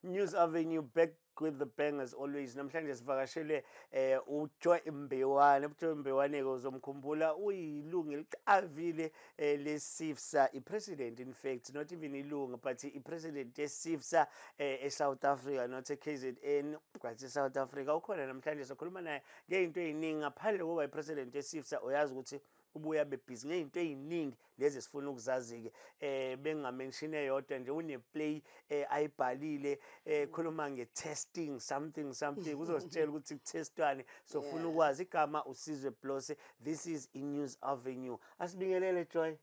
News Avenue back with the bang as always. Namhlanje sivakashele uJoy Mbewane. uJoy Mbewane ke uzomkhumbula uyilungu eliqavile leSIFSA, ipresident in fact, not even ilungu but ipresident yeSIFSA eSouth Africa, not eKZN but eSouth Africa. Ukhona namhlanje sokhuluma naye ngeinto eziningi ngaphandle kokuba ipresident yeSIFSA. Uyazi ukuthi ubuya bebhizi ngey'nto ey'ningi lezi esifuna ukuzazi-ke bengingamenshini eyodwa nje une-play ayibhalile khuluma nge-testing something uzositshela ukuthi kuthestwane. So funa ukwazi igama uSizwe Blose. This is iNews Avenue. Asibingelele Joy.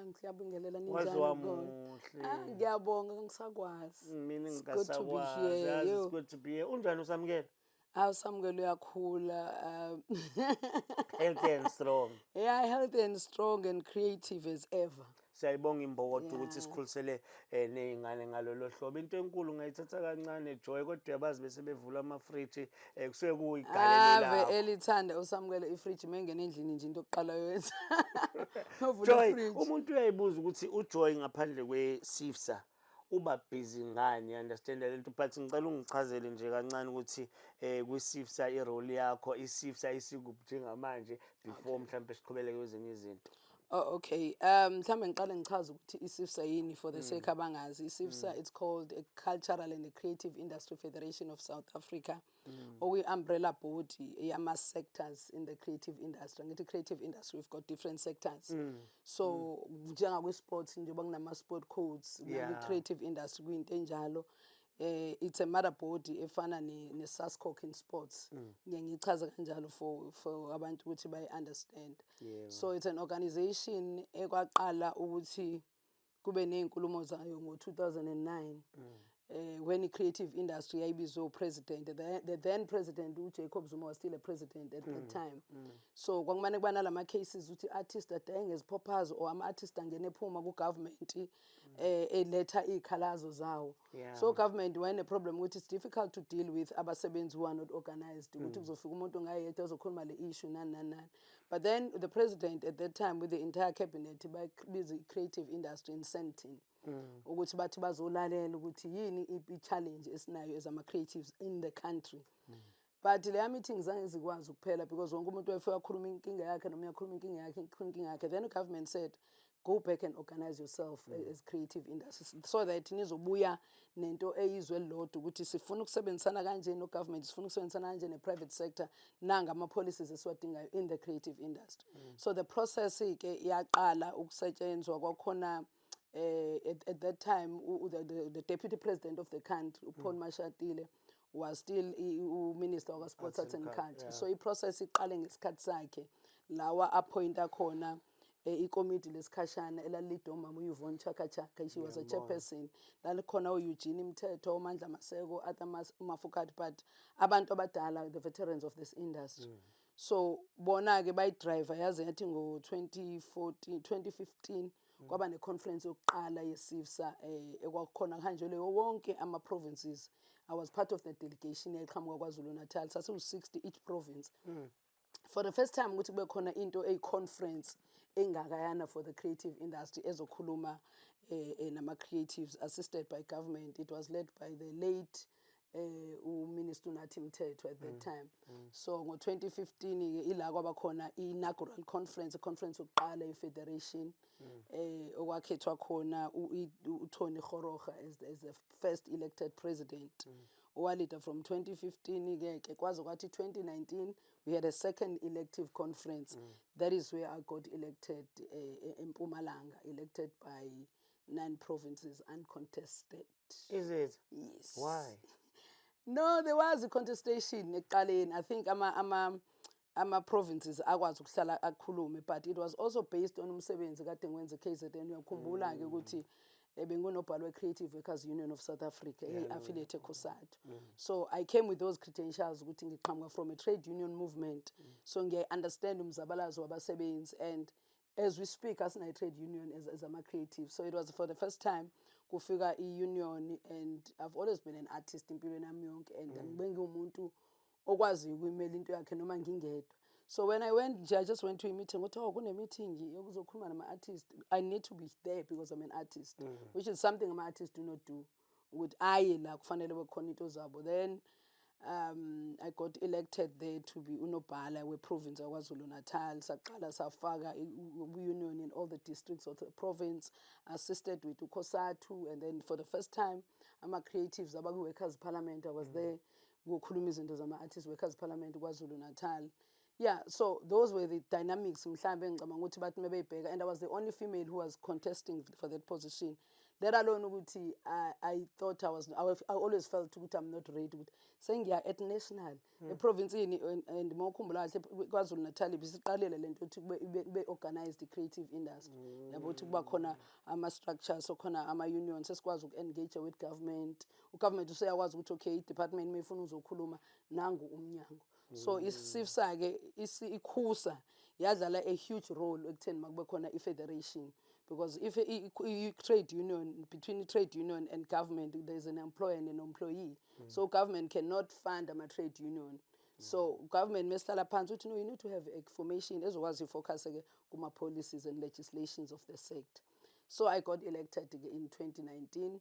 Ngiyabingelela Wazi ninjani konke? wamuhle. Ngiyabonga ngisakwazi. Mina It's good to be ngingasakwazi. here. Yazi it's Yo. good to be here. Unjani usamukela? Samukelo uyakhula. Healthy and strong. Yeah, healthy and strong and creative as ever. Siyayibonga imbokodo ukuthi Yeah. sikhulisele nezingane ngalolo hlobo. Into enkulu ngayithatha kancane Joy, kodwa yabazi bese bevula amafridge kusuke kuyigalelo Ave lakho. elithanda usamukelo ifridge mengene endlini nje into yokuqala yoyenza. Uvula Joy, ifridge. umuntu uyayibuza ukuthi uJoy ngaphandle kweSIFSA uba busy ngani, understand lento, but ngicela ungichazele nje kancane ukuthi kwiSIFSA irole yakho, iSIFSA isikuphi njengamanje before mhlambe siqhubeleke kwezinye izinto. Oh, okay. Mhlambe ngiqale ngichaze ukuthi iSIFSA yini for the sake abangazi. iSIFSA, it's called a Cultural and a Creative Industry Federation of South Africa. Umbrella body yama sectors in the creative industry. Ngithi creative industry, we've got different sectors. So njengakwi sports njengoba kunama sport codes, Yeah. creative industry kuyinto enjalo. It's a mother body efana ne SASCOC in sports. Ngichaza kanjalo for abantu ukuthi bay understand. Yeah. So it's an organization ekwaqala ukuthi kube nezinkulumo zayo ngo-2009 when the creative industry yayibizwe president. The then president uJacob Zuma was still a president at that time. So kwakumane kuba nalama cases ukuthi artist adenge iziphopazo or ama artist angene ephuma ku government eletha izikhalazo zawo. Yeah. So government when a problem which is difficult to deal with abasebenzi who are not organized ukuthi kuzofika umuntu ngayedwa ozokhuluma le issue nani. But then the president at that time with the entire cabinet bayibiza creative industry incentive ukuthi bathi bazolalela ukuthi yini i-challenge esinayo as ama creatives in the country. But le meetings zange zikwazi ukuphela because wonke umuntu wayefika wakhuluma inkinga yakhe noma uyakhuluma inkinga yakhe. Then the government said go back and organize yourself as creative industry so that nizobuya nento eyizwe lodwa ukuthi sifuna ukusebenzisana kanje no government, sifuna ukusebenzisana kanje ne private sector nanga ama policies esiwadingayo in the creative industry. So the process ke yaqala ukusetshenzwa kwakhona. At that time, the deputy president of the country, Paul Mashatile, was still Minister of Sports, Arts and Culture. Yeah. So the process iqale ngesikhathi sakhe lawa appointa khona ikomiti lesikhashana elalidwa umama uYvonne Chaka Chaka. She was a chairperson. Lalikhona uEugene Mthetho, uMandla Maseko, other Mafokate, but abantu abadala, the veterans of this industry. So bona ke bayi driver yaze yathi ngo 2015 kwaba ne conference yokuqala yeSIFSA ekwakhona kuhanjelwe wonke ama provinces. I was part of the delegation eqhamuka kwaZulu Natal. Sasiwu 60 each province. For the first time ukuthi kube khona into conference engakayana for the creative industry ezokhuluma nama creatives assisted by government. It was led by the late uMinister Nathi Mthetho at that time. So ngo 2015 ila kwaba khona inaugural conference, a conference yokuqala ye-federation okwakhethwa khona uTony Goroga as the first elected president. Owalida from 2015 ke kwaze kwathi 2019 we had a second elective conference. That is where I got elected in Mpumalanga, elected by 9 provinces uncontested. Is it? Yes. Why? No, there was a contestation eqaleni. I think ama provinces akwazi ukuhlala akukhulume, but it was also based on umsebenzi kade ngiwenza KZN. Uyakhumbula ke ukuthi bengunobhala we-Creative Workers Union of South Africa, affiliate eCOSATU. So I came with those credentials ukuthi ngiqhamuka from a trade union movement. So ngiya-understand umzabalazo wabasebenzi, and as we speak asinayi trade union as ama creative. So it was for the first time kufika i-union, and I've always been an artist impilweni yami yonke, and ngibe ngiwumuntu okwazi ukuyimela into yakhe noma ngingedwa. So when I just went to a meeting. Ukuthi kune meeting yokuzokhuluma nama artists. I need to be there because I'm an artist, which is something my artists do not do. ukuthi aye la kufanele bekhona into zabo. Then I got elected there to be unobhala we-province yaKwaZulu Natal. Saqala safaka union in all the districts of the province, assisted with uKosatu, and then for the first time, ama-creatives abaku-Workers' Parliament, I was there. Kukhuluma izinto zama-Artists Workers' Parliament KwaZulu Natal. Yeah, so those were the dynamics mhlambe ngicabanga ukuthi bathi mebeyibheka, and I was the only female who was contesting for that position. Let alone ukuthi I thought I always felt ukuthi I'm not ready ukuthi sengiya at national eprovincini, and mawukhumbula kahle KwaZulu Natal bisiqalele lento ukuthi be organize the creative industry. Yabo ukuthi kuba khona ama structures, so khona ama unions esikwazi uku-engage with government. Ugovernment useyakwazi ukuthi okay, department mayifuna uzokhuluma nangu umnyango. So isifsa ke ikhusa yadlala a huge role ekutheni makube khona i-federation, because if a trade union, between the trade union and government, there's an employer and an employee. So government cannot fund a trade union. So government must tell phansi, no, you need to have a formation ezokwazi focus kuma policies and legislations of the sector. So I got elected in 2019.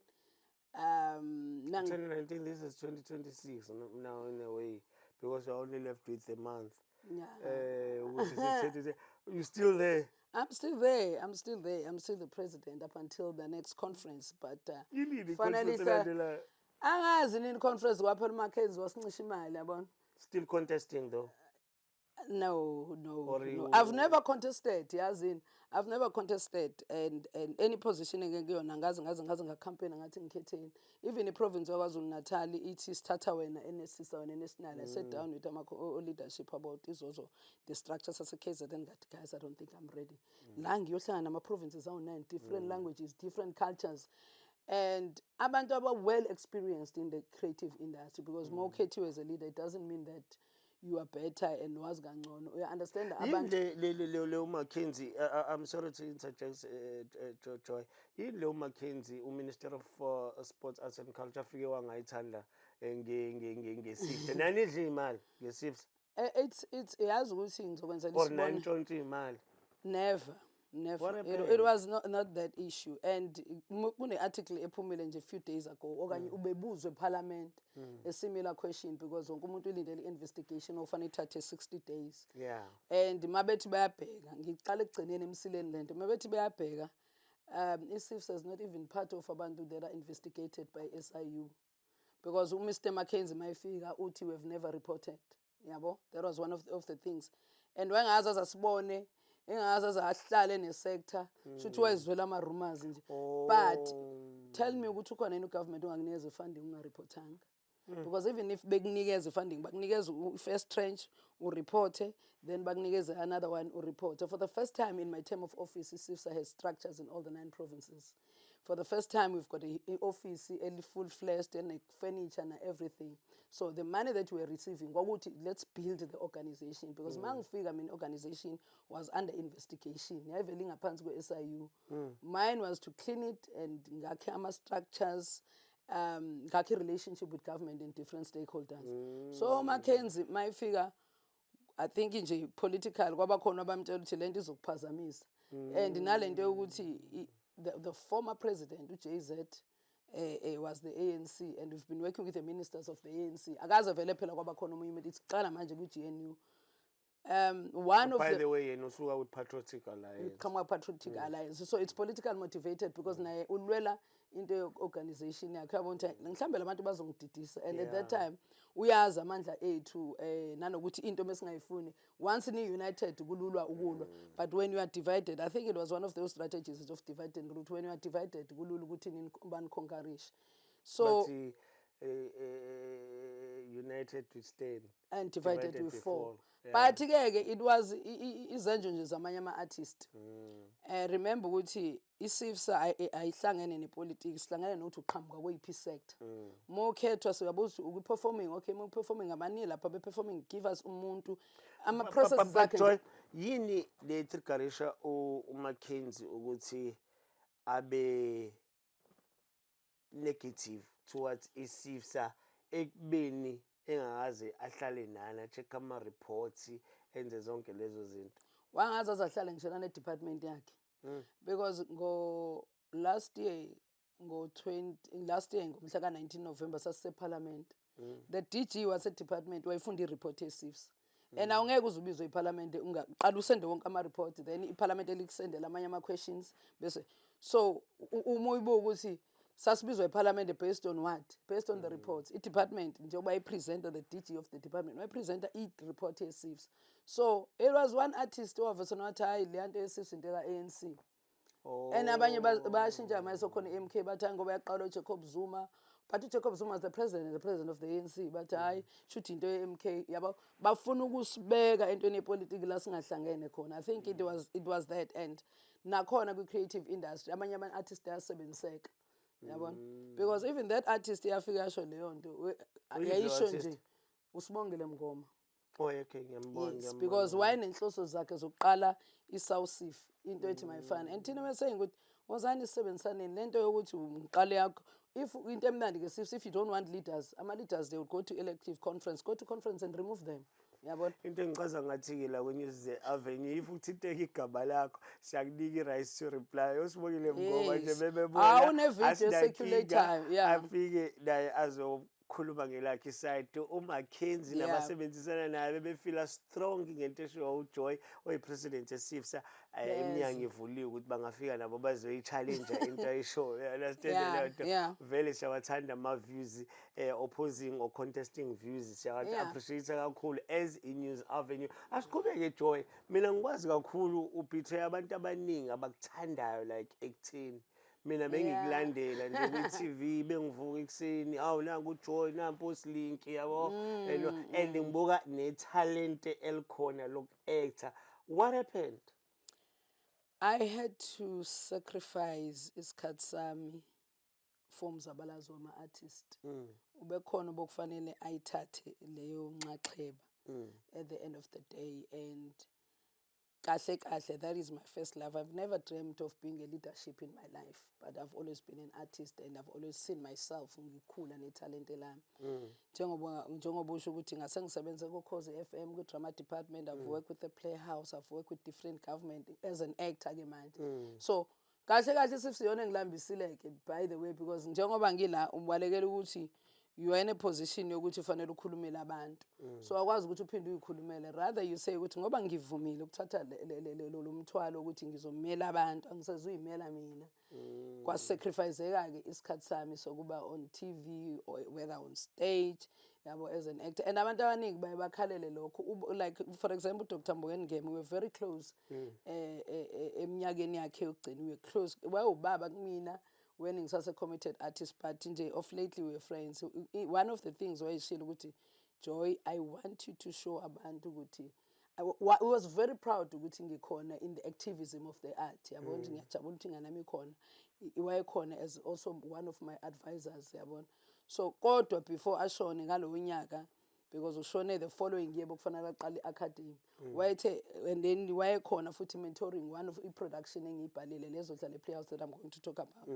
2019, this is 2026 now in a way, because you're only left with a month. Yeah. You're still there. I'm still there. I'm still the president up until the next conference. But finally, angazi nini conference kwaphela uMackenzie wasincisha imali yabona. Still contesting though? No. I've never contested, yazini. I've never contested, and any position engekuyona ngaze ngacampaign ngathi ngikhetheni. Even the province of KwaZulu Natal, it is Tata wena NSC wena national. I sat down with leadership about this also, the structures as a case, and then guys, I don't think I'm ready. La ngiyohlangana nama provinces awu-9, different languages, different cultures. And abantu aba well experienced in the creative industry, because mawukhethiwe as a leader, it doesn't mean that you are better and was gangcono. You understand? Leo Mackenzie, I'm sorry to interject, Joy. Leo Mackenzie, Minister of Sports, Arts and Culture, fike wangayithanda ngesifta. Nanidla imali ngesifta? It's yazi ukuthi ngizokwenza Or nantshontsha imali? Never. It was not that issue. And kune article ephumile nje a few days ago okanye ubebuzwe eParliament a similar question, because wonke umuntu ulindele investigation ofana ithathe 60 days. Yeah. And mabethi bayabheka, ngiqala ekugcineni emsileni lento, mabethi bayabheka, ISIFS is not even part of abantu that are investigated by SIU, because Mr. Mackenzie mayifika uthi we've never reported. Yabo, that was one of the things. And when ngaza asibone engazazi ahlale nesector shuthi wayizwela ama rumors nje. But tell me ukuthi ukhona yini ugovernment ungakunikeza funding ungareportanga, because even if bekunikeza funding bakunikeza first tranche ureporte, then bakunikeza another one ureporte. For the first time in my term of office, SIFSA has structures in all the 9 provinces. For the first time, we've got an office, full-fledged, and furniture and everything. So the money that we're receiving, let's build the organization. Because organization was under investigation. SIU. Mine was to clean it and ngakhe structures, ngakhe relationship with government and different stakeholders. So Mackenzie, my figure, I think in political, kwaba khona bamtshela ukuthi lento izokuphazamisa. And nalento ukuthi the former president, JZ, was the ANC, and we've been working with the ministers of the ANC. Akaze vele phela kwaba khona umuntu iqala manje ku-GNU. By the way, usuka with Patriotic Alliance. Come up Patriotic Alliance. So it's political motivated, because naye ulwela into organization yakhe yabona ukuthi mhlambe labantu bazongididisa, and at that time uyazi amandla ethu nanokuthi into mesingayifuni once ni united kululwa ukulwa, but when you are divided, I think it was one of those strategies of divide and rule. When you are divided kulula ukuthi nini conquerish. So united we stand and divided we fall. Yeah. But it was izenzo nje zamanye ama-artist. Remember ukuthi iSIFSA ayihlangene nepolitics, ihlangene nokuthi uqhamuka kweyiphi sector. Mokhethwa siyabuza uku-performing, okay, mo-performing ngabani lapha be-performing, give us umuntu ama-processes akhe. Joy, yini le triggerisha uMackenzie ukuthi abe negative towards iSIFSA ekubeni engakaze ahlale nana, check ama reports, enze zonke lezo zinto? Wangaze ahlale ngisho ne department yakhe, because last year last year ngomhla ka-19 November sasiseparliament. The DG wasedepartment wayefunda ireport ye-SIFS. And awungeke uze ubizwe iparliament ungaqala usende wonke ama-report, then iparliament elikusendela amanye ama-questions bese. So uma uyibuka ukuthi sasibizwa iparliament based on what? Based on the reports. I-department njengoba ipresenta, the DG of the department wayipresenta i-report ye-SIFS. So it was one artist owavesana wathi hayi le nto ye-SIFS into ka-ANC. And abanye bayashintsha manje sokhona i-MK bathi hayi ngoba yaqala uJacob Zuma, but uJacob Zuma is the president of the ANC, but hayi shuthi into ye-MK yabo bafuna ukusibeka entweni yepolitiki la singahlangene khona. I think it was that, and nakhona kwi-creative industry amanye ama-artist ayasebenziseka yabona, because even that artist yafika yasho leyo nto yayisho nje uSibongile Mngoma. Oh, okay, ngiyambona. Yes, because wayenenhloso zakhe zokuqala i-South Sif into ethi mayifana, and thina mesaying ukuthi wozani sisebenzisaneni lento yokuthi umqale yakho. If into emnandi ke Sif, if you don't want leaders, ama-leaders they would go to elective conference, go to conference and remove them. Yabona into engichaza ngathi ke la kweNews Avenue, if uthinteke igama lakho siyakunika i-right to reply. uSibongile Mngoma nje bebebona awune-video circulator, yeah, afike naye azokhuluma ngelakhe iside. uMcKenzie nabasebenzisana naye bebefila strong ngento eshiwo uJoy oyipresident ye-SIFSA iminyango ivuliwe ukuthi bangafika nabo bazoyi-challenge into ayishoyo. Understand leyo nto? Vele siyawathanda ama-views opposing or contesting views, siyawa-appreciate kakhulu as i-News Avenue. Asiqhubeke Joy, mina ngikwazi kakhulu ubetray abantu abaningi abakuthandayo like ekutheni. Mina bengikulandela nje kwi-TV bengivuka ekuseni, awu nangu uJoy nampo uSlink yabo, and ngibuka ne-talent elikhona loku-actor. What happened? I had to sacrifice isikhathi sami for umzabalazo wama-artist. Ubekhona bokufanele ayithathe leyo nxaxheba at the end of the day, and kahle kahle, that is my first love. I've never dreamt of being a leadership in my life, but I've always been an artist, and I've always seen myself ngikhula netalent lami. Njengoba usho ukuthi ngasengisebenze kuKhozi FM ku-drama department, I've worked with the Playhouse, I've worked with different government as an actor ke manje. So kahle kahle sifsiyona ngilambisile ke, by the way, because njengoba ngila umbalekela ukuthi you are in a position yokuthi ufanele ukhulumele abantu. So akwazi ukuthi uphinde uyikhulumele, rather you say ukuthi ngoba ngivumile ukuthatha lo mthwalo ukuthi ngizomela abantu, angisazuyimela mina. Kwasacrificeka ke isikhathi sami sokuba on TV or whether on stage yabo as an actor, and abantu abaningi baye bakhalele lokho. Like for example Dr. Mbongeni Ngeme, we were very close eminyakeni yakhe yokugcina, we were close, wayewubaba kumina when ngisase-committed artist, but nje of lately we're friends. One of the things wayeshilo ukuthi Joy, I want you to show abantu ukuthi I was very proud ukuthi ngikhona in the activism of the art yabona, ngiyajabula ukuthi nganami khona, wayekhona as also one of my advisors yabona. So kodwa before ashone ngalowo nyaka, because ushone the following year bokufanele aqale i-academy, wayethe, and then wayekhona futhi mentoring one of i-production engiyibhalile lezo dlala Playhouse that I'm going to talk about.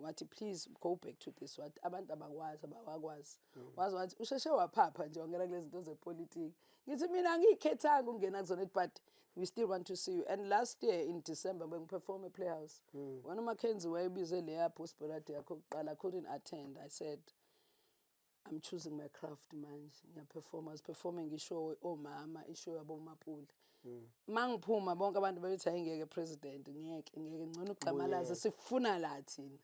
Wathi please go back to this, wathi abantu abakwazi wathi usheshe waphapha nje wangena kulezi zinto zepolitiki. Ngithi mina ngiyikhethanga ukungena kuzona, but we still want to see you. And last year in December when we performed at Playhouse, when uMcKenzie wayebize leya postparade yakho kuqala, I couldn't attend. I said I'm choosing my craft manje. I was performing ishow omama, ishow yabomapuli. Mangiphuma bonke abantu babethi ayingeke president, ngeke ngcono uqhamalaze sifuna la thina.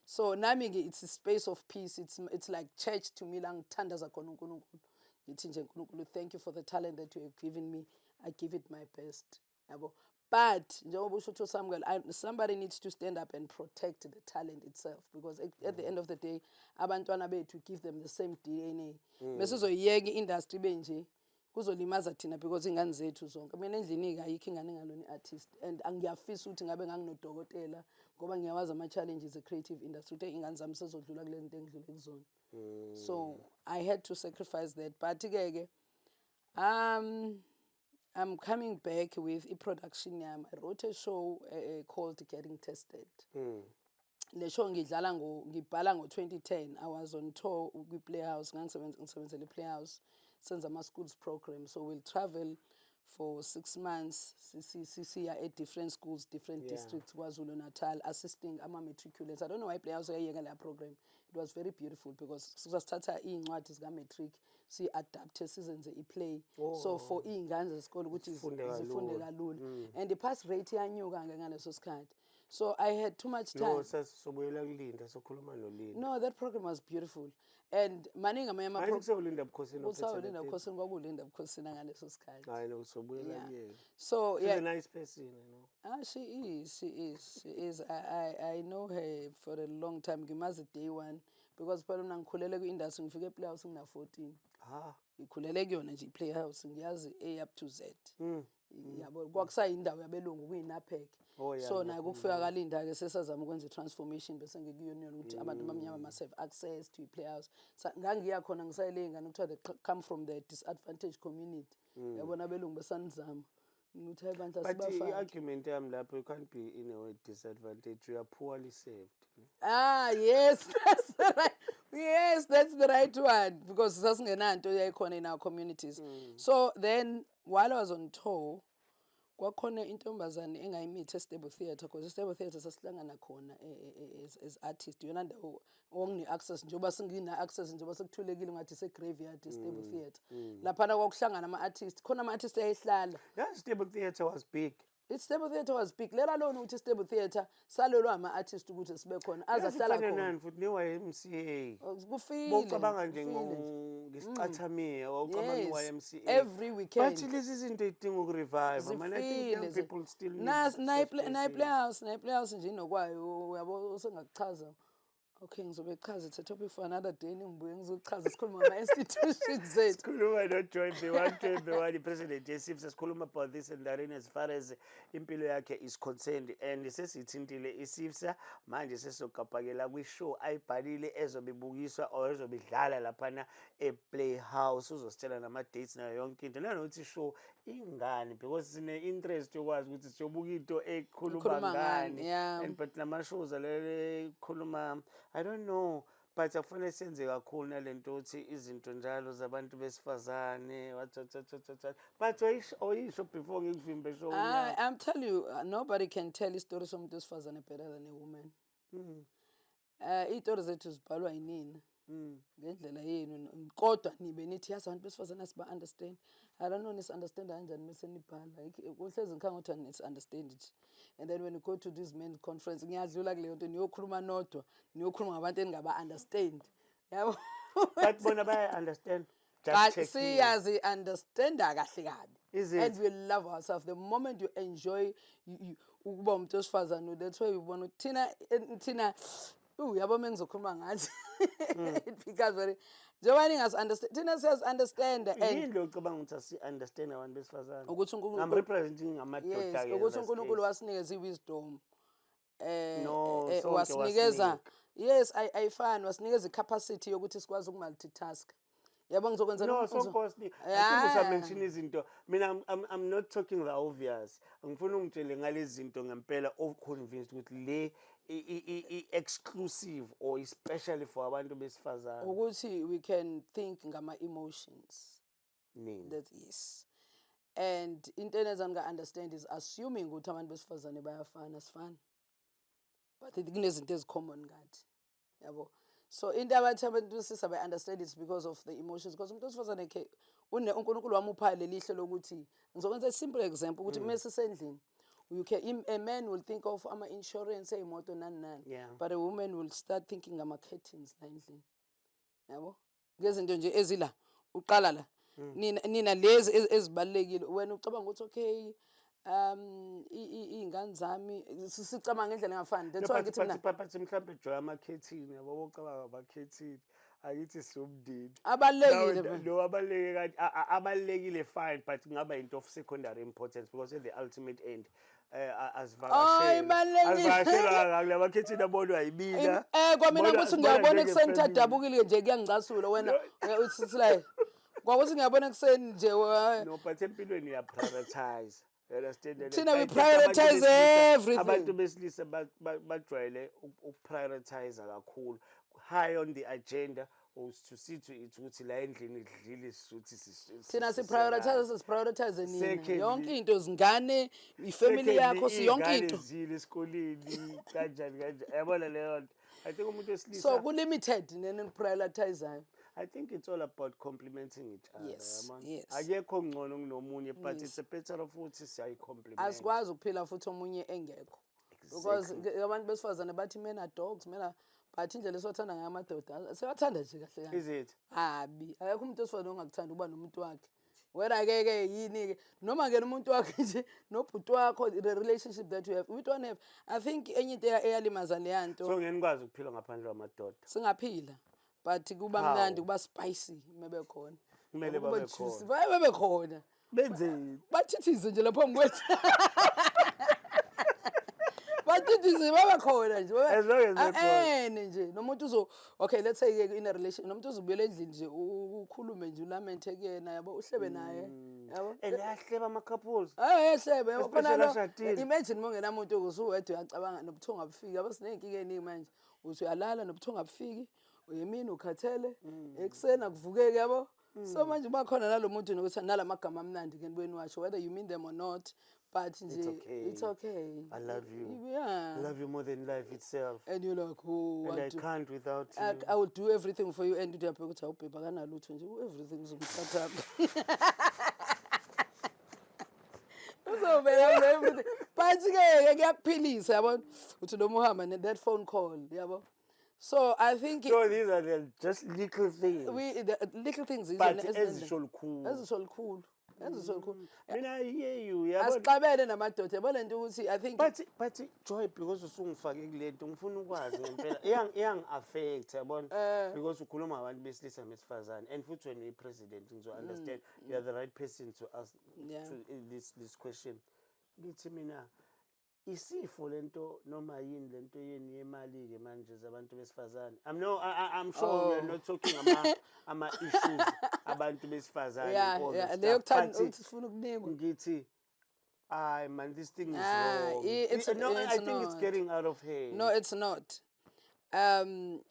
So nami it's a space of peace. It's like church to me la ngithandaza khona uNkulunkulu. Ngithi nje uNkulunkulu, thank you for the talent that you have given me. I give it my best. Yabo. But njengoba usho Samuel, somebody needs to stand up and protect the talent itself, because at the end of the day abantwana bethu, give them the same DNA. Mesizoyiyeka i-industry benje kuzolimaza thina, because ingane zethu zonke. Mina endlini ayikho ingane ngalona artist, and angiyafisa ukuthi ngabe nganginodokotela ngoba ngiyawazi ama-challenges e-creative industry ukuthi ingane zami sezodlula kule zinto engidlule kuzona. So I had to sacrifice that, but ke I'm coming back with a production yami. I wrote a show called Getting Tested. Le show ngibhala ngo-2010. I was on tour with Playhouse, ngisebenzele Playhouse, senza ama-schools program. So we'll travel for 6 months siya at different schools, different districts, KwaZulu-Natal, assisting ama-matriculants. I don't know why players uyayeka leya program. It was very beautiful because sasithatha iy'ncwadi zika-matric si-adapte sizenze i-play. So for iy'ngane zesikole ukuthi zifunde kalula. And the-pass rate yanyuka-ke ngaleso sikhathi. So I had too much time. No, that program was beautiful. And maningi amanye usawulinda bukhosini kwakulinda bukhosini ngaleso sikhathi. I know, so so she's a nice person, you know. She is. I know her for a long time. Ngimazi day one because phela mina ngikhulele ku-industry ngifike e-playhouse ngina-14. Ngikhulele kuyona nje i-playhouse ngiyazi A up to Z. Yabo kwakusayindawo yabelungu kuyinapheke. So naye kufika kalinda-ke sesazama ukwenza i-transformation bese ngikuyona ukuthi abantu abamnyama must have access to i-playhouse. Ngangiya khona ngisayele ngane kuthiwa they come from the disadvantaged community. Yabona abelungu besanizama. But the argument lapho, you can't be in a disadvantage. You are poorly saved. Yes, that's the right. Yes, that's the right one because sasingenanto yayikhona in our communities. So then while I was on tour, kwakhona intombazane engayimithi e-Stable Theatre because i-Stable Theatre sasihlangana khona as artist. Yona ndawo ongine-access njengoba singina-access njengoba sekuthulekile ngathi ise-graveyard i-Stable Theatre. Laphana kwakuhlangana ama-artist. Khona ama-artist ayehlala. Yeah, Stable Theatre was big. I-Stable Theatre was big. Let alone ukuthi i-Stable Theatre salelwa ama-artist ukuthi sibe khona azahlala khona. Futhi ne-YMCA. Kufile. Bocabanga nje ngesicathamiya wawucabanga i-YMCA. Every weekend. But lezi zinto idinga ukurevive. I think young people still need na-playhouse nje inokwayo uyabo usengakuchaza. Okay, ngizobechaza it's a topic for another day ngibuye ngizochaza sikhuluma ngama-institutions zethu. Sikhuluma no-Joy Mbewane, i-president ye-SIFSA, sikhuluma about this and that as far as impilo yakhe is concerned. And sesithintile i-SIFSA manje sesizogabhakela kwi-show ayibhalile ezobe ibukiswa or ezobe idlala laphana e-Playhouse. Uzositshela nama-dates nayo yonke into nanokuthi show ingani because sine-interest yokwazi ukuthi siyobuka into ekhuluma ngani. And but nama-shows alele khuluma I don't know, but akufanele senze kakhulu nalento ukuthi izinto njalo zabantu besifazane but oyisho before ngikuvimbe show. I'm telling you, nobody can tell i-story somuntu wesifazane better than a woman. Iy'tori zethu zibhalwa yinina ngendlela yenu kodwa nibe nithi yazi abantu besifazane asiba-understand. I don't know nis-understanda kanjani mese nibhala kuhlezi ngikhanga ukuthi nis-understand it. And then when you go to this men's conference ngiyadlula kuleyo nto niyokhuluma nodwa niyokhuluma ngabantu eningaba-understand yabo. But bona baya-understand. Siyazi-understanda kahle kabi. And we love ourselves. The moment you enjoy ukuba umuntu wesifazane, that's why ubona ukuthi thina yabo mengizokhuluma ngathi it becomes very njengoba ningas-understand thina siyazi-understanda. Yini lo ucabanga ukuthi asi-understand abantu besifazane? I'm representing amadoda ke. Ukuthi uNkulunkulu wasinikeza i-wisdom. Wasinikeza. Yes, ayifani wasinikeza i-capacity yokuthi sikwazi uku-multitask. Yabo ngizokwenza no, so costly. I mention izinto. Mina I'm not talking the obvious. Ngifuna ungitshele ngalezi zinto ngempela convinced ukuthi le exclusive or especially for abantu besifazane. Ukuthi we can think ngama-emotions. That is. And into enezanga-understand is assuming ukuthi abantu besifazane bayafana sifana. But kunezinto ezicommon ngathi. Yabo. So into abathi abantu besifazane bayi-understand is because of the emotions. Because umuntu wesifazane uNkulunkulu wamupha leli hle lokuthi ngizokwenza a simple example ukuthi mase sendlini a man will think of ama-insurance ey'moto nani. But a woman will start thinking ngama-curtains la endlini. Yabo? Ngezinto nje ezila uqala la. Nina lezi ezibalekile wena ucabanga ukuthi okay iy'ngane zami sicabanga ngendlela engafani. That's why ngithi mina mhlambe Joy amakhethini yabo ucabanga amakhethini akithi somndeni abalekile no abaleke abalekile fine but ngaba into of secondary importance because at the ultimate end asivakashela ngalabakhethini abonwa yibina kwamina ukuthi ngiyabona ekuseni thadabukile nje kuyangicasula wena uthi like kwakuthi ngiyabona ekuseni nje no but empilweni ya prioritize. Thina we prioritize everything. Abantu besilisa bajwayele ukuprioritize kakhulu high on the agenda to see to it ukuthi la endlini idlile suthi thina siprioritize nina Secondly- yonke into zingane ifamily yakho siyonke into zile esikoleni kanjani yabona leyo nto. I think umuntu wesilisa so ku-limited nene nikuprioritizayo. I think it's all about complementing each other. Yes, yabona. yes. Akekho ngcono kunomunye but it's a better of ukuthi siyayi-compliment. Asikwazi ukuphila futhi omunye engekho because abantu besifazane bathi men are dogs but indlela esiwathanda ngayo amadoda siyawathanda nje kahle kahle. Is it? Habi akekho umuntu wesifazane ongakuthanda ukuba nomuntu wakhe wena-ke yini-ke noma-ke nomuntu wakhe nje nobhuti wakho the relationship that you have we don't have. I think enye into eyalimaza leya nto So ngeke nikwazi ukuphila ngaphandle kwamadoda. singaphila but kuba How? mnandi kuba spicy mebekhona Kumele Kuba babe juicy, khona. bebekhona Benzeni? bathithize nje lapha kwethu bathithize babekhona nje As long as bekhona. nje nomuntu okay let's say in a relation nomuntu uzobuyela endlini nje ukhulume nje ulamente kuyena yabo uhlebe naye yabo Ayahleba ama-couples. ehlebe yabo khona Especially lo ashadile. imagine mongenamuntu usuwedwa uyacabanga nobuthongo abufiki yabo siney'nkinga ey'ningi manje uthi uyalala nobuthongo abufiki uyemini ukhathele ekuseni akuvukeki yabo so manje bakhona nalo muntu nokuthi nalamagama amnandi ke nibweni washo whether you mean them or not but nje it's okay. I love you. Yeah. I love you more than life itself. And you're like, oh, And I do- can't without I, you. I will do everything for you and uthi uyabheka ukuthi awubhebha kanalutho nje everything uzomthatha uzobeka everything but ke kuyakuphilisa yabo uthi noma uhamba that phone call yabo so I think So these are just little things. the little things But ezisho lukhulu. ezisho lukhulu Mina I hear you. Yabona. asixabene namadoda yabo lento ukuthi I think But Joy, because usungifake kule nto ngifuna ukwazi ngempela iyang-affect yabona because ukhuluma abantu besilisa besifazane and futhi wena uyi-president ngizo-understand you are the right person to ask Yeah. to, this question. Ngithi mina isifo lento noma yini lento yeni yemali-ke manje zabantu besifazane I'm sure we're not talking ama-issues abantu besifazane and all that leyo stuff. kuthanda But ukuthi sifuna ukunikwa ngithi man, this thing is Ah, wrong. it's I it's think it's not. getting out of hand. No, it's not.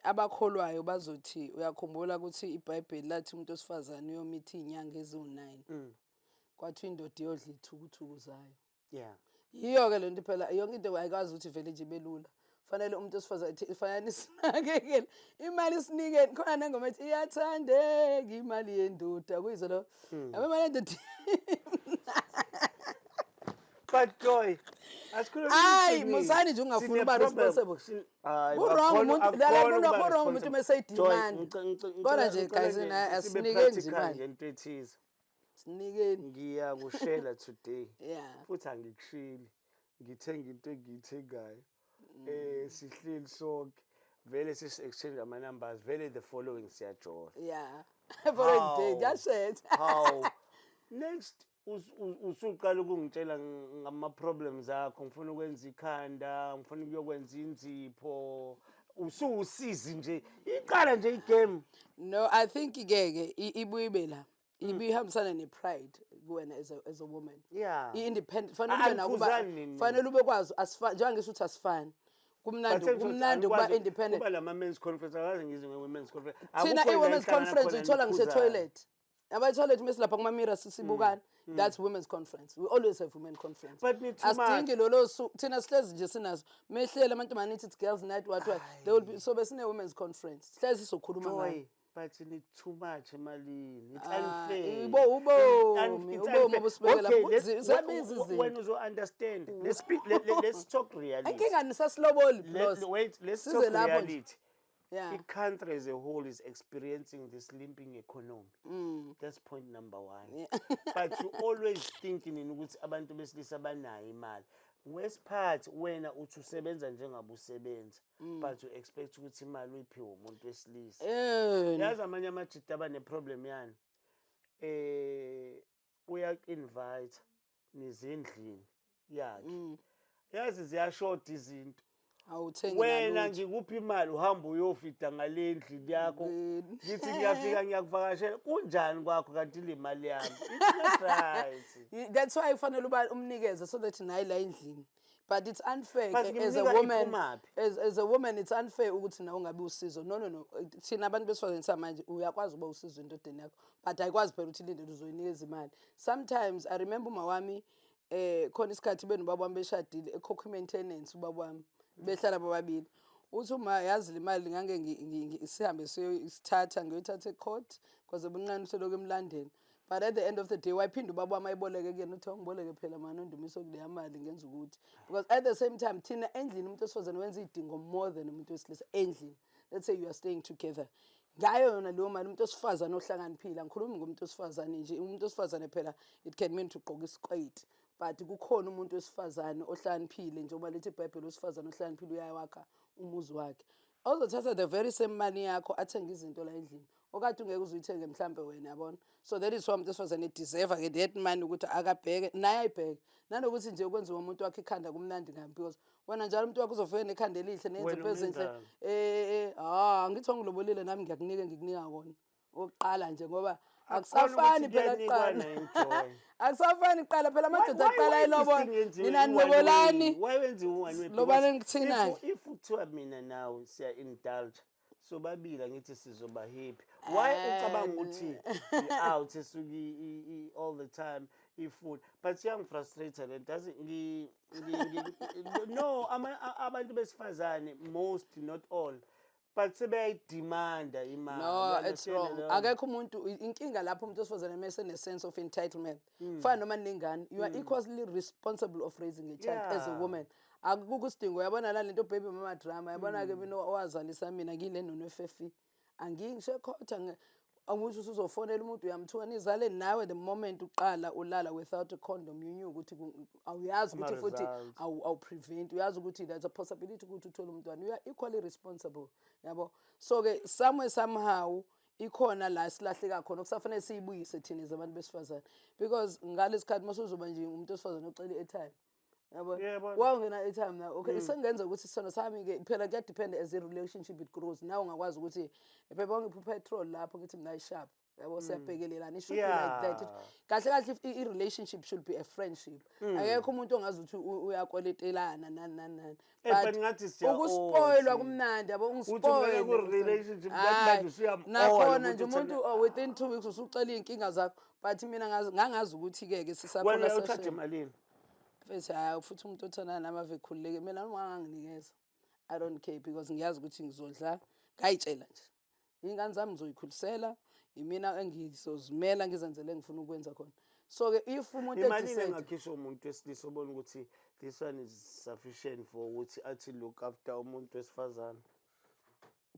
Abakholwayo bazothi uyakhumbula ukuthi iBhayibheli lathi umuntu osifazane uyomitha iy'nyanga eziwu-9 kwathiwa indoda iyodla ithukuthuku zayo. Yeah. Yiyo-ke le nto phela yonke into ayikwazi ukuthi vele nje ibe lula fanele umuntu osifazane fanele isinakekele imali isinikeni khona nengoma ethi iyathandeka imali yendoda kuyizo lo yabo imali yendoda But Joy, asikhulume Hayi, iqiniso. musani nje ungafuni Sine uba problem. responsible. Hayi, Ku-wrong akukhona- umuntu- la- akukhona la- ukuba ku-wrong umuntu responsible. uma eseyi-demand. Joy, Kodwa nje, ngicela guys, nje asinike sibe nje practical imali. ngento ethize. Sinikeni. Ngiyakushela today. Yeah. Futhi angikushili. Ngithenga into engiyithengayo. Sihleli sonke. Vele exchange ama numbers. Vele the following siyajola. Yeah. For a day, How? just it. How? Next usuqala ukungitshela ngama-problems akho ngifuna ukwenza ikhanda ngifuna ukuyokwenza inzipho usuwusizi nje iqala nje igame. No, I think ke ibuye ibe la. Ibuye ihambisana ne-pride kuwena as a woman. Yeah. I-independent fanele ube nakuba Angiphuzani nini. fanele ube kwazi asifani njengoba ngisho ukuthi asifani. Kumnandi ukuba independent. kuba lama-men's conference akaze ngizwe nge-women's conference. Thina Akukho la i-women's ehlangana conference khona uyithola ngisho niphuzane. etoilet. Aba-toilet mesilapha kumamira sisibukana. That's women's conference. We always have women conference. But ni too Asidingi lolo suku thina sihlezi nje sinazo. Mehlele amantombazane nithi it's girls night what. There will be so besine women's conference. Sihlezi sizokhuluma ngayo. Joy, but need too much emalini. It's Ah, unfair. ubomi, It's ubomi unfair. obusibekela Okay, phansi. Ziyabiza izinto. when you understand, let's talk reality. Inkinga nisasiloboli bros. Let's Size talk lapho nje. reality. Yeah. The country as a whole is experiencing this limping economy. That's point number one. But you always thinking in ukuthi abantu besilisa banayo imali. West part wena uthi usebenza njengabe usebenza but you expect ukuthi imali uyiphiwe umuntu wesilisa. Yazi amanye amajita abane-problem yani. Uyak-invite nizindlini yakhe. Yazi ziyashoda izinto. awuthengi wena nalutho. ngikuphi imali uhamba uyofida ngale ndlini yakho ngithi ngiyafika ngiyakuvakashela kunjani kwakho kanti le mali yami it's not right. That's why kufanele uba umnikeze so that naye la endlini. But it's unfair But as a ngimnika woman. iphumaphi? As a woman, it's unfair ukuthi nawe ungabi usizo. No. Thina abantu besifazane samanje uyakwazi uba usizo endodeni yakho. But ayikwazi phela ukuthi ilinde uzoyinikeza imali. Sometimes I remember uma wami khona isikhathi benobaba wami beshadile ekhokha maintenance ubaba wami behlala bobabili. Uthi uma yazi le mali ngeke sihambe siyithatha ngiyoyithatha ecourt because ubuncane useloku emlandeni. But at the end of the day wayiphinda ubaba wami ayiboleke kuyena uthi ngiboleke phela manje undumiso kuleya mali ngenza ukuthi because at the same time thina endlini umuntu wesifazane wenza idingo more than umuntu wesilisa endlini. Let's say you are staying together. Ngayo yona leyo mali umuntu wesifazane ohlakaniphile angikhulumi ngomuntu wesifazane nje umuntu wesifazane phela it can mean to ugqoka isiqweti but kukhona umuntu wesifazane ohlakaniphile njengoba lethi iBhayibheli wesifazane ohlakaniphile uyawakha umuzi wakhe ozothatha the very same money yakho athenge izinto la endlini okade ungeke uzuyithenge mhlambe wena yabona so that is why umuntu wesifazane deserve ke that money ukuthi akabheke naye ayibheke nanokuthi nje ukwenziwa umuntu wakhe ikhanda kumnandi ngamphi because wena njalo umuntu wakhe uzofika nekhanda elihle nenze phezenhle ngithi ngilobolile nami ngiyakunika ngikunika kona oqala nje ngoba akusafani phela kuqala akusafani kuqala phela amadoda aqala elobona mina nilobolani wayenziwa ungani lobani ngithina if uthiwa mina nawe siya indulge sobabili angithi sizoba happy why ucabanga ukuthi out esuki all the time ifood but young frustrated and doesn't no abantu besifazane most not all but sebeyayidemanda imali. No, it's wrong. Akekho umuntu inkinga lapho umuntu wesifazane mase ne sense of entitlement. Fana noma ningane, you are equally responsible of raising a child as a woman. Akukho isidingo uyabona la lento baby mama drama yabona ke mina owazalisa mina ngile noNefefi. Angingisho khotha angisho uzofonela umuntu uyamthuka nizale nawe the moment uqala ulala without a condom you knew ukuthi awuyazi ukuthi futhi awu prevent uyazi ukuthi there's a possibility ukuthi uthole umntwana you are equally responsible yabo so ke somewhere somehow ikhona la silahleka khona okusafanele siyibuyise thina zabantu besifazane because ngalesikhathi masuzoba nje umuntu wesifazane ocela i-airtime yabo wawungena airtime na okay sengenza ukuthi sona sami ke phela kuya depend as a relationship it grows now ungakwazi ukuthi phela ngiphi petrol lapho ngithi mina sharp yabo siyabhekelelana it should be like that kahle kahle if a relationship should be a friendship akekho umuntu ongazi ukuthi uyakweletelana nani but ngathi siya ukuspoilwa kumnandi yabo ungispoil ku relationship manje siyam nakhona nje umuntu within 2 weeks usucela inkinga zakho but mina ngangazi ukuthi ke sisakhula sashe wena uthathe malini Futhi futhi umuntu othana nami avekhululeke mina unganginikeza I don't care because ngiyazi ukuthi ngizodla ngayitshela nje ingane zami ngizoyikhulisela imina engizozimela ngizenzele engifuna ukwenza khona so ke if umuntu imali engakhisha umuntu wesilisa obona ukuthi this one is sufficient for ukuthi athi look after umuntu wesifazane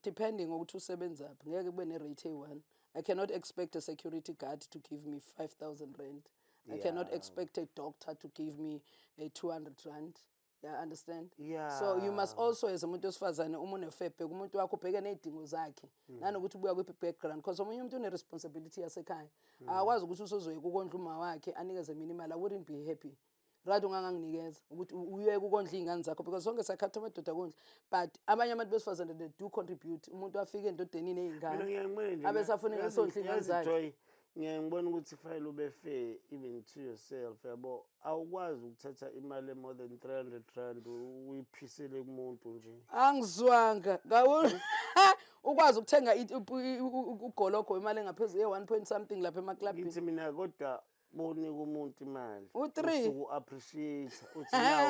depending ukuthi usebenzaphi ngeke kube ne rate A1 I cannot expect a security guard to give me 5,000 rand. I cannot expect a doctor to give me a 200 rand. Yeah, understand? Yeah. So you must also as umuntu wesifazane uma unefebe umuntu wakho ubheke nezidingo zakhe nanokuthi ubuya kwiphi background because omunye umuntu une responsibility yasekhaya akwazi ukuthi usozoyeka ukondla uma wakhe anikeze mina imali I wouldn't be happy. Right unganginikeza ukuthi uyeke ukondla izingane zakho because sonke sakhatha amadoda kondla but abanye abantu besifazane they do contribute umuntu afike endodeni nezingane abesafuna ngasondla izingane zakhe ngiyangibona ukuthi file ube fair even to yourself yabo awukwazi ukuthatha imali more than 300 rand uyiphisele kumuntu nje angizwanga ngawona ukwazi ukuthenga ugoloko imali engaphezulu ye 1 point something lapha emaklabini ngithi mina kodwa bone kumuntu imali u3 uku appreciate uthi nawo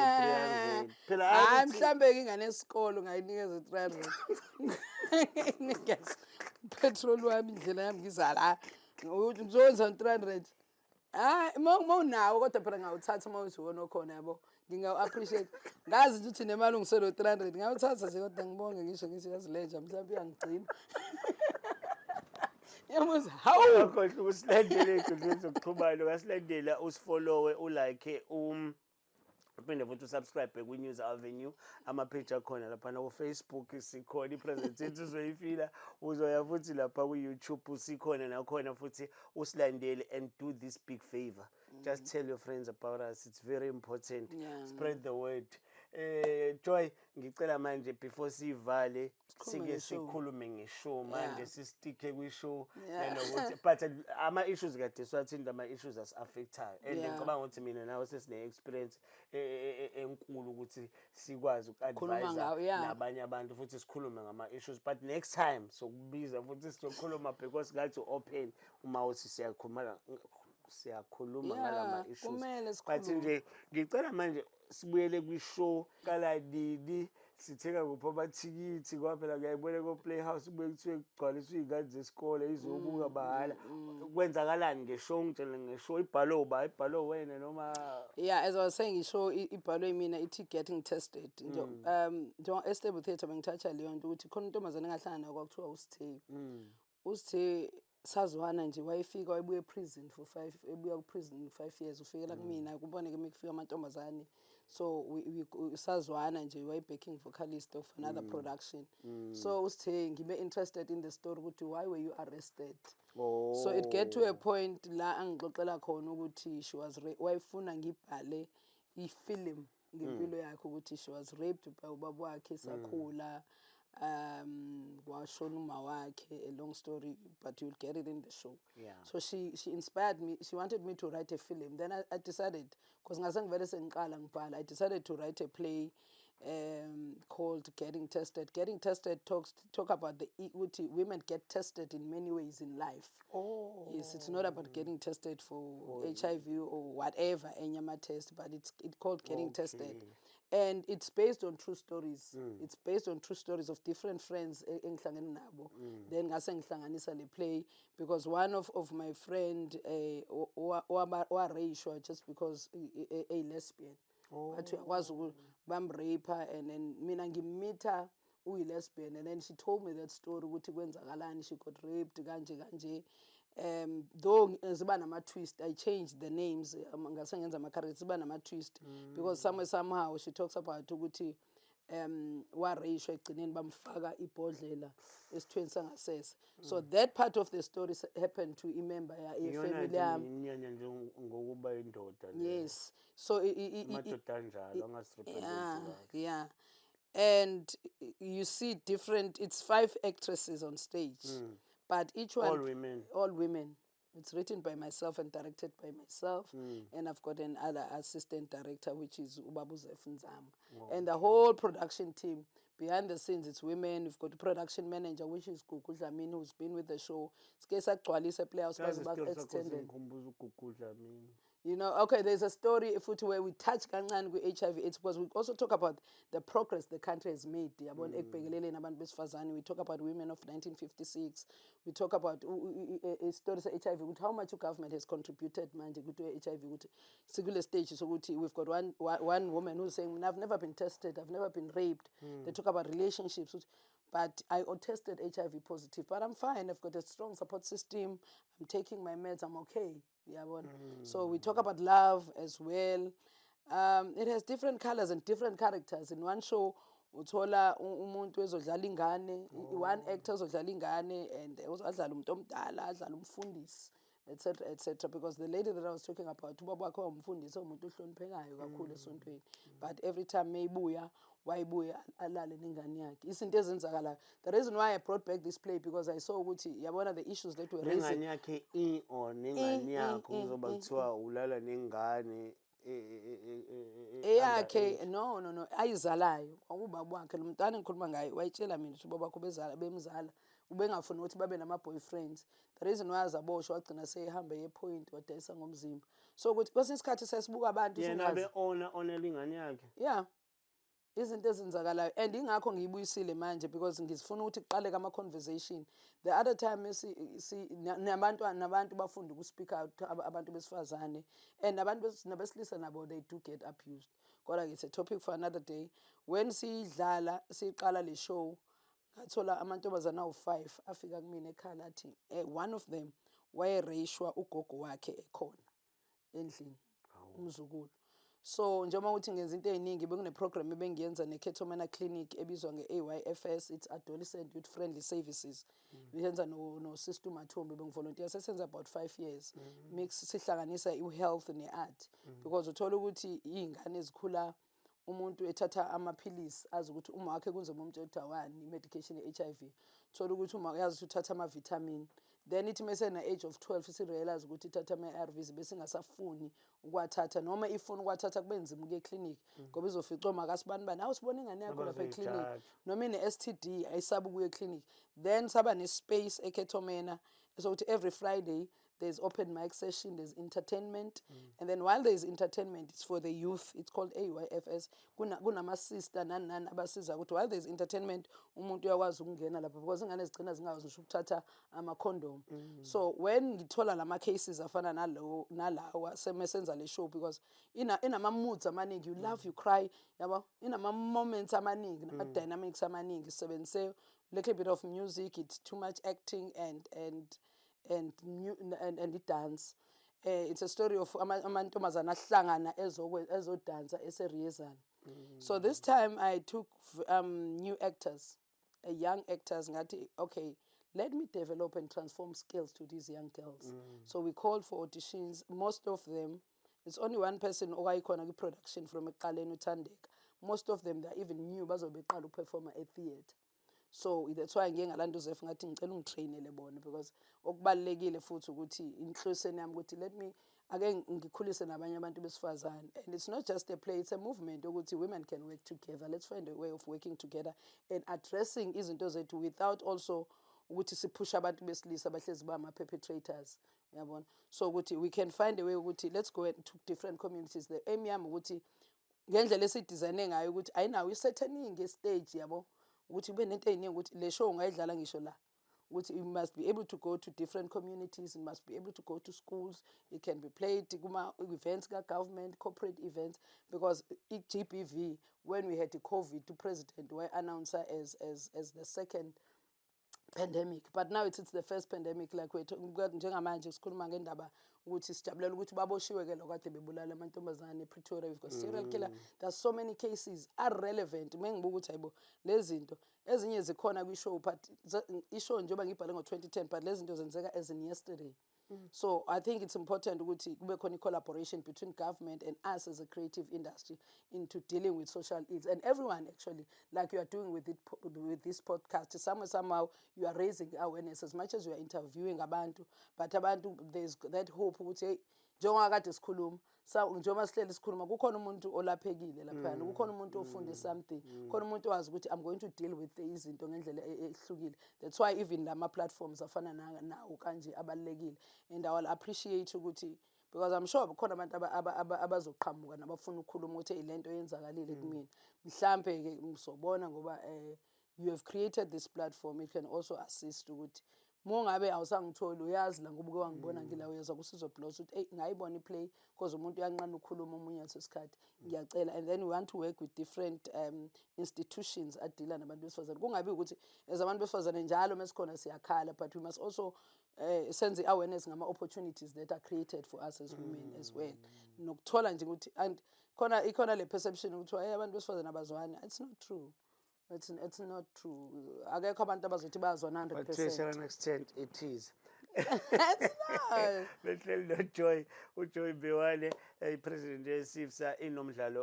300 phela hayi mhlambe ke ingane esikolo ngayinikeza 300 nginikeza petrol wami indlela yami ngizala ngizonza 300 mawunawo kodwa phela ngawuthatha mawuthi wona khona yabo nginga-appreciate ngazi ukuthi nemali ungiselo 300 ngawuthatha nje kodwa ngibonge ngisho ngithi yazilenja mhlawumbe iyangigcina yamuzi hawu akhohle usilandele ey'nkundleni zokuxhumana ungasilandela usifollowe ulike uphinde futhi usubscribe kwi-News Avenue amapage akhona laphana ku-Facebook sikhona i-presence yethu uzoyifila uzoya futhi lapha ku-YouTube sikhona nakhona futhi usilandele and do this big favor just tell your friends about us it's very important spread the word Joy, ngicela manje before sivale Sikhulume sike nge-show. sikhulume ngeshow manje Yeah. sistike kwishow Yeah. nanokuthi but ama-issues kade siwathinta ama-issues asi-affectayo and Yeah. ngicabanga ukuthi mina nawe sesine-experience enkulu ukuthi sikwazi Khuluma uku-advise ngawo, yeah. nabanye abantu futhi sikhulume ngama-issues but next time sokubiza futhi sizokhuluma because ngathi open uma uthi siyakhuluma Yeah, ngalama-issues kumele but sikhulume. nje ngicela manje sibuyele kwishow kala nini sithenga kuphi amathikithi kwaphela ngiyayibona ko-playhouse kubuye kuthiwe kugcwaliswa iy'ngane zesikole izobuka mahhala kwenzakalani ngeshow ngitshele ngeshow ibhalwe uba ibhalwe wena noma Yeah, as I was saying, isho ibhalwe mina ithi getting tested. Njengoba e-Stable Theatre bengithatha leyo nto ukuthi khona intombazane engahlangana nayo kwakuthiwa uSithe. uSithe sazwana nje wayefika wayebuya eprison for 5 ebuya kuprison 5 years ufikela kumina kuboneke mikufika amantombazane so we sazwana nje waye-backing vocalist of another production so uSithe ngibe interested in the story ukuthi why were you arrested. So it get to a point la angixoxela khona ukuthi she was wayefuna ngibhale ifilm ngempilo yakhe ukuthi she was raped by ubaba wakhe sakhula washona uma wakhe, a long story but you'll get it in the show. Yeah. So she inspired me, she wanted me to write a film. Then I decided, because ngase ngivele sengiqala ngibhala, I decided to write a play called Getting Tested. Getting Tested talk about the ukuthi women get tested in many ways in life. Yes, it's not about getting tested for HIV or whatever, enyama test, but it's called Getting Tested. And it's based on true stories. It's based on true stories of different friends engihlangene nabo. Then ngase ngihlanganisa le play because one of my friend wareyishwa just because a lesbian. But uyakwazi bamrape and then mina ngimitha uyi-lesbian and then she told me that story ukuthi kwenzakalani, she got raped kanje kanje. Though ziba nama-twist, I changed the names, ngase ngenza ama-characters ziba nama-twist because somehow she talks about ukuthi wareyishwa ekugcineni bamfaka ibhodlela esithweni sangasese. So that part of the story happened to imember yefamily yami. inyanya nje ngokuba indoda Yes. So amadoda anjalo angasirepresenti yeah. And you see different, it's 5 actresses on stage. But each one... all women. All women. It's written by myself and directed by myself. And I've got another assistant director, which is Ubabuze Funzama. And the whole production team, behind the scenes, it's women. We've got a production manager, which is Gugu Dlamini, who's been with the show. Skesa Gcwalisa Playhouse extended. You know, okay, there's a story where we touch kancane HIV. It's because we also talk about the progress the country has made. We talk about women of 1956. We talk about stories of HIV, how much the government has contributed to HIV. Single stage, so we've got one woman who's saying, I've never been tested, I've never been raped. They talk about relationships. But I tested HIV positive, but I'm fine. I've got a strong support system. I'm taking my meds. I'm okay. Yeah, so we talk about love as well. It has different colors and different characters. In one show, uthola umuntu ezodlala ingane, one actor ezodlala ingane, and adlala umuntu omdala, adlala umfundisi, etc., etc. Because the lady that I was talking about, ubaba wakhe umfundisi umuntu ohloniphekayo kakhulu esontweni. But every time meyibuya wayibuya alale nengane yakhe izinto ezenzakala. The reason why I brought back this play because I saw ukuthi yabona the issues that were raised. Nengane yakhe or nengane yakho kuzoba kuthiwa ulala nengane eyakhe no ayizalayo kwakubaba wakhe lo mntana engikhuluma ngayo wayitshela mina ukuthi ubaba wakhe bemzala ubengafuni ukuthi babe nama-boyfriends. The reason why azaboshwa wagcina sehambe ye-point wadayisa ngomzimba. So ukuthi kwesinye isikhathi sesibuka abantu yena be-onela ingane yakhe. Yeah. Izinto ezenzakalayo and ingakho ngiyibuyisile manje because ngizifuna ukuthi kuqale ama-conversation. The other time nabantu bafunda uku-speak out, abantu besifazane and nabesilisa nabo they do get abused. Kodwa it's a topic for another day. When siqala le show ngathola amantombazana awu-5 afika kumina ekhala athi one of them wayereyishwa ugogo wakhe ekhona endlini umzukulu. So njengoba ukuthi ngenza into eziningi bekune-program ebengiyenza ne-Ketomana Clinic ebizwa nge-AYFS, it's Adolescent Youth Friendly Services. Bengenza no-Sister Mathombe bengivolunteer sesenza about 5 years. Mix sihlanganisa i-health ne-art because uthola ukuthi iy'ngane ezikhula umuntu ethatha amaphilisi azi ukuthi uma wakhe kunzima umuntu etawani medication ye-HIV thola ukuthi uma yazi ukuthi uthatha ama-vitamin then ithi mase na-age of 12 isi-realize ukuthi ithatha ama-ARVs bese ingasafuni ukwathatha noma ifuna ukwathatha kube nzima ukuya eklinikhi ngoba izofica makasibanibani hawu sibona ingane yakho lapha eklinikhi noma ine-STD ayisabi ukuya eklinikhi then saba ne-space ekhethomena sokuthi every Friday there's open mic session, there's entertainment. And then while there's entertainment, it's for the youth. It's called AYFS. Kunama sister nan abasiza ukuthi while there's entertainment, umuntu uyakwazi ukungena lapha because ingane zigcina zingazi ngisho ukuthatha ama-condom. So when ngithola lama cases afana nalawa semesenza le show because inama moods amaningi, you laugh, you cry, yabo. Inama moments amaningi, nama dynamics amaningi. Sebenzise little bit of music, it's too much acting and dance. It's a story of amantombazana ahlangana ezodansa eseriyezana. So this time I took new actors, young actors ngathi okay, let me develop and transform skills to these young girls. So we called for auditions. Most of them, it's only one person owayikhona production from eqaleni uThandeka. Most of them they're even new bazobeqala ukuperform at theatre. So that's why ngiye ngalantu Zef ngathi ngicela ungitrainele bona because okubalekile futhi ukuthi inhlosweni yami ukuthi let me again ngikhulise nabanye abantu besifazane, and it's not just a play, it's a movement ukuthi women can work together. Let's find a way of working together and addressing izinto zethu without also ukuthi sipush abantu besilisa abahlezi ba ama perpetrators, yabona. So ukuthi we can find a way ukuthi let's go to different communities. The aim yami ukuthi ngendlela esidizayine ngayo ukuthi ayinawo isettening stage yabo ukuthi kube nento eyiningi ukuthi le show ungayidlala ngisho la ukuthi you must be able to go to different communities, you must be able to go to schools, it can be played kuma events ka government, corporate events, because GBV when we had the COVID, the president were announced as the second pandemic, but now it's the first pandemic. Like njengamanje sikhuluma ngendaba ukuthi sijabulela ukuthi baboshiwe ke lokade bebulala amantombazane ePretoria. We've got serial killer. There's so many cases are relevant. Mengibuka ukuthi hayibo lezi zinto ezinye zikhona kwi-show, but i-show njengoba ngibhale ngo-2010, but lezi zinto zenzeka as in yesterday. So I think it's important ukuthi kube khona collaboration between government and us as a creative industry into dealing with social ills, and everyone actually, like you are doing with this podcast. Somehow you are raising awareness as much as you are interviewing abantu, but abantu there's that hope ukuthi hey njengoba kade sikhuluma njengoba sihleli sikhuluma kukhona umuntu olaphekile laphana, kukhona umuntu ofunde something, kukhona umuntu owazi ukuthi I'm going to deal with izinto ngendlela ehlukile. That's why even lama platforms afana nawo kanje abalekile, and I will appreciate ukuthi because I'm sure khona abantu abazoqhamuka nabafuna ukukhuluma ukuthi ilento yenzakalile kumina mhlambe ke ngizobona ngoba you have created this platform, it can also assist ukuthi mongabe awusangitholi uyazi la ngoba wangibona ngila uyeza kusizo plus ukuthi ngayibona iplay because umuntu uyanqana ukukhuluma omunye ngesikhathi ngiyacela. And then we want to work with different institutions adila nabantu besifazane, kungabi ukuthi as abantu besifazane njalo mesikhona siyakhala, but we must also sense awareness ngama opportunities that are created for us as women as well, nokuthola nje ukuthi and ikhona le perception ukuthi hey abantu besifazane abazwani. It's not true. It's not true. Akekho abantu abazothi bayazwana 100%. But to a certain extent it is. It's not. Behleli noJoy, uJoy Mbewane, ipresident yeSIFSA,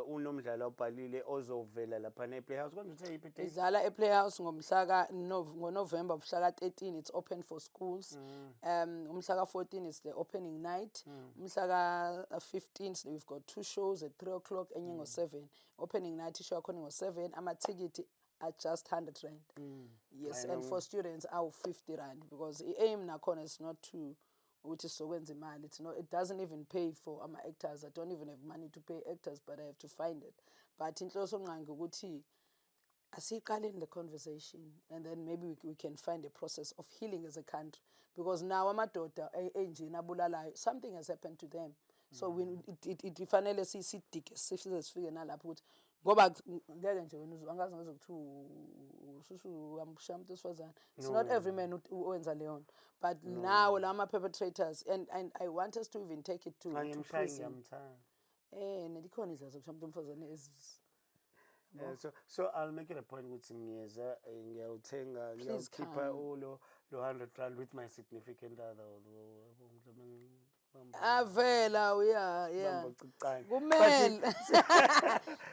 unomdlalo obhalile ozovela lapha ePlayhouse. Konje uthe iphi? Idlala ePlayhouse ngoNovember mhla ka 13, it's open for schools. Umhla ka 14 is the opening night. Umhla ka 15 we've got 2 shows at 3 o'clock enye ngo7. Opening night ishow khona ngo7. Ama-ticket are just 100 rand. Yes, and for students are 50 rand because the aim nakhona is not to ukuthi sokwenza imali. It's not, it doesn't even pay for ama actors. I don't even have money to pay actors, but I have to find it. But inhloso nqangi ukuthi asiqaleni the conversation, and then maybe we can find a process of healing as a country, because now amadoda enjini abulalayo, something has happened to them. So when it fanele sidike sifike nalapho ukuthi ngoba ngeke nje wena angazi ngokuthi ususu amshamuntu esifazane. It's not every man owenza leyo, but now lama perpetrators, and I want us to even take it to prison. Nedikhona izathu zokushamuntu umfazane so I'll make it a point ukuthi ngiyeza ngiyawuthenga ngiyawukhipha lo 100 rand with my significant other. Avela yeah kumele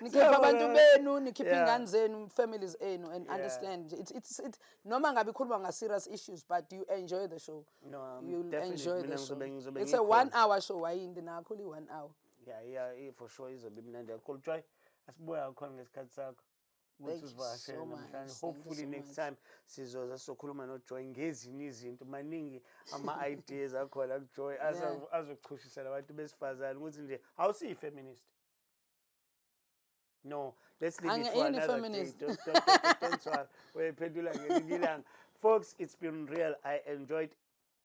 nikhipha abantu Siyabonga. benu nikhipha Yeah. iy'ngane zenu families enu and Yeah. understand it's noma ngabe ikhuluma nga-serious issues but you enjoy the show. No, You'll definitely. enjoy Mina the show. ngizobe It's a ngikhona. 1 hour show wayindi nakho li-1 hour. Yeah, for sure izobe mnandi kakhulu. Joy, asibuya khona ngesikhathi sakho. Thank Ukuthi you usivakashele so much. namhlanje. Thank you Hopefully so next much. time sizoza sizokhuluma noJoy ngezinye izinto maningi ama-ideas akhona kuJoy azochushisela abantu besifazane ukuthi nje awusiyi-feminist. No, let's leave it for Angiyini another day. feminist. Don't worry. Uyayiphendula ngelinye ilanga. Folks, it's been real. I enjoyed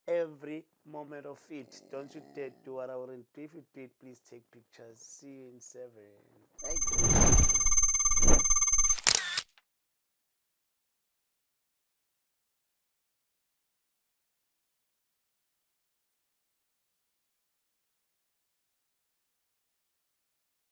every moment of it. Don't you dare do what I wouldn't do. If you did, please take pictures. See you in 7. Thank you.